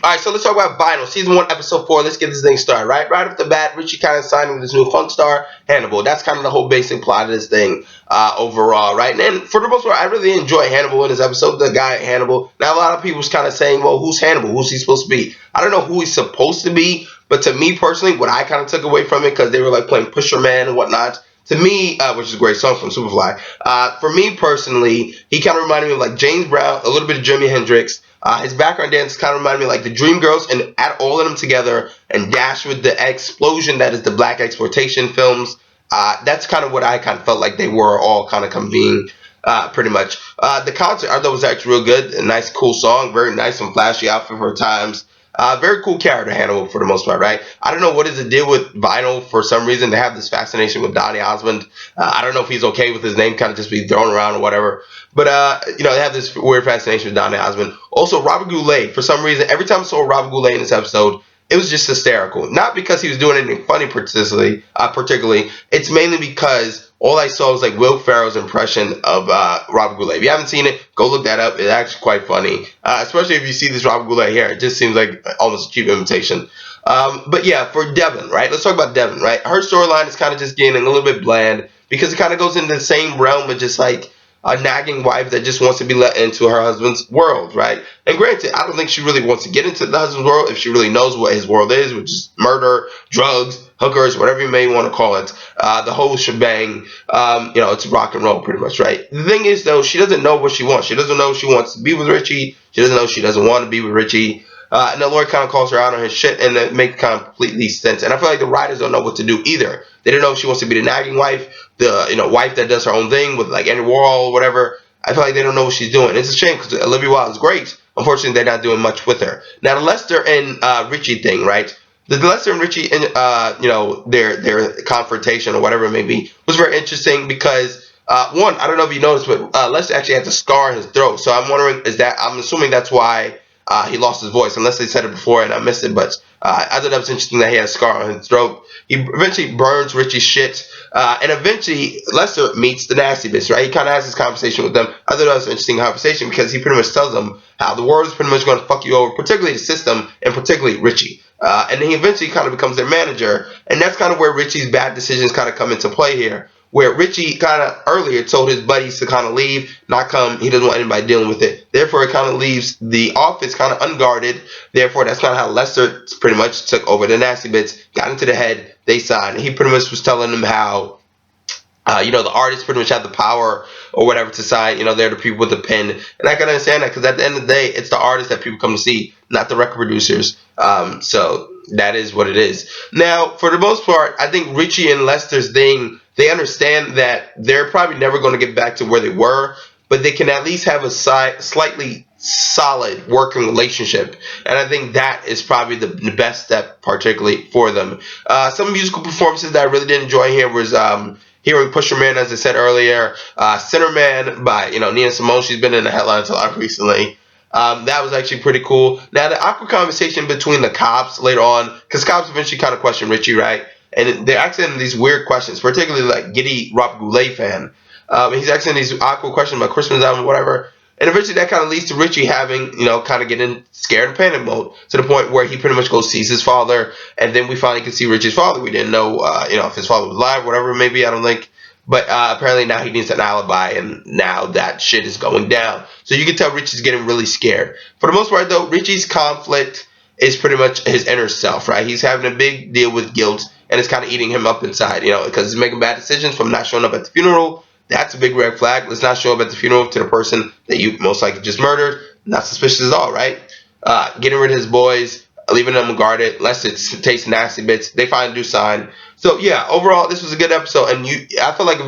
All right, so let's talk about Vinyl, season one, episode four. Let's get this thing started. Right off the bat, Richie kind of signed with this new funk star, Hannibal. That's kind of the whole basic plot of this thing overall, right? And then for the most part, I really enjoy Hannibal in this episode. The guy Hannibal. Now a lot of people's kind of saying, well, who's Hannibal? Who's he supposed to be? I don't know who he's supposed to be, but to me personally, what I kind of took away from it because they were like playing Pusher Man and whatnot. To me, which is a great song from Superfly. For me personally, he kind of reminded me of like James Brown, a little bit of Jimi Hendrix. His background dance kind of reminded me of like the Dreamgirls, and add all of them together and dash with the explosion that is the black exploitation films. That's kind of what I kind of felt like they were all kind of convening. Pretty much. The concert I thought was actually real good. A nice, cool song. Very nice and flashy outfit for her times. Very cool character, Hannibal, for the most part, right? I don't know what is the deal with Vinyl. For some reason, they have this fascination with Donny Osmond. I don't know if he's okay with his name kind of just be thrown around or whatever. But, they have this weird fascination with Donny Osmond. Also, Robert Goulet, for some reason, every time I saw Robert Goulet in this episode, it was just hysterical. Not because he was doing anything funny, particularly. It's mainly because all I saw was like Will Ferrell's impression of Robert Goulet. If you haven't seen it, go look that up. It's actually quite funny, especially if you see this Robert Goulet here. It just seems like almost a cheap imitation. But yeah, for Devon, right? Let's talk about Devon, right? Her storyline is kind of just getting a little bit bland because it kind of goes into the same realm of just like a nagging wife that just wants to be let into her husband's world, right? And granted, I don't think she really wants to get into the husband's world if she really knows what his world is, which is murder, drugs, hookers, whatever you may want to call it. The whole shebang, it's rock and roll pretty much, right? The thing is, though, she doesn't know what she wants. She doesn't know she wants to be with Richie. She doesn't know she doesn't want to be with Richie. And the Lord kind of calls her out on her shit, and it makes kind of completely sense. And I feel like the writers don't know what to do either. They don't know if she wants to be the nagging wife, the wife that does her own thing with like Andy Warhol or whatever. I feel like they don't know what she's doing. It's a shame because Olivia Wilde is great. Unfortunately, they're not doing much with her. Now, the Lester and Richie thing, right? The Lester and Richie, and their confrontation or whatever it may be, was very interesting because one, I don't know if you noticed, but Lester actually has a scar in his throat. So I'm wondering, I'm assuming that's why he lost his voice, unless they said it before and I missed it. But I thought that was interesting that he had a scar on his throat. He eventually burns Richie's shit, and eventually Lester meets the nasty bitch, right? He kind of has this conversation with them. I thought that was an interesting conversation because he pretty much tells them how the world is pretty much going to fuck you over, particularly the system and particularly Richie. And then he eventually kind of becomes their manager, and that's kind of where Richie's bad decisions kind of come into play here. Where Richie kind of earlier told his buddies to kind of leave, not come. He doesn't want anybody dealing with it. Therefore, it kind of leaves the office kind of unguarded. Therefore, that's kind of how Lester pretty much took over the nasty bits, got into the head, they signed. He pretty much was telling them how the artists pretty much have the power or whatever to sign. They're the people with the pen. And I can understand that because at the end of the day, it's the artists that people come to see, not the record producers. So that is what it is. Now, for the most part, I think Richie and Lester's thing, they understand that they're probably never going to get back to where they were, but they can at least have a slightly solid working relationship. And I think that is probably the best step, particularly for them. Some musical performances that I really did enjoy here was hearing Pusher Man, as I said earlier, Sinner Man by Nina Simone. She's been in the headlines a lot recently. That was actually pretty cool. Now, the awkward conversation between the cops later on, because cops eventually kind of question Richie, right? And they're asking him these weird questions, particularly like Giddy Robert Goulet fan. He's asking these awkward questions about Christmas album, whatever. And eventually that kind of leads to Richie having, kind of getting scared and panic mode to the point where he pretty much goes sees his father. And then we finally can see Richie's father. We didn't know, if his father was alive, whatever it may be, I don't think. But apparently now he needs an alibi, and now that shit is going down. So you can tell Richie's getting really scared. For the most part, though, Richie's conflict is pretty much his inner self, right? He's having a big deal with guilt, and it's kind of eating him up inside, because he's making bad decisions from not showing up at the funeral. That's a big red flag. Let's not show up at the funeral to the person that you most likely just murdered. Not suspicious at all, right? Getting rid of his boys, leaving them guarded, lest it tastes nasty bits. They finally do sign. So yeah, overall, this was a good episode, and I feel like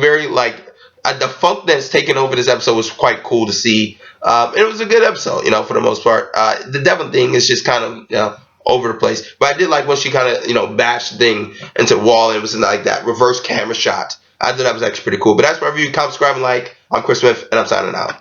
the funk that's taken over this episode was quite cool to see. It was a good episode, for the most part. The Devon thing is just kind of, over the place, but I did like when she kind of, bashed the thing into the wall, and it was like that reverse camera shot. I thought that was actually pretty cool. But that's my review. Comment, subscribe, and like. I'm Chris Smith, and I'm signing out.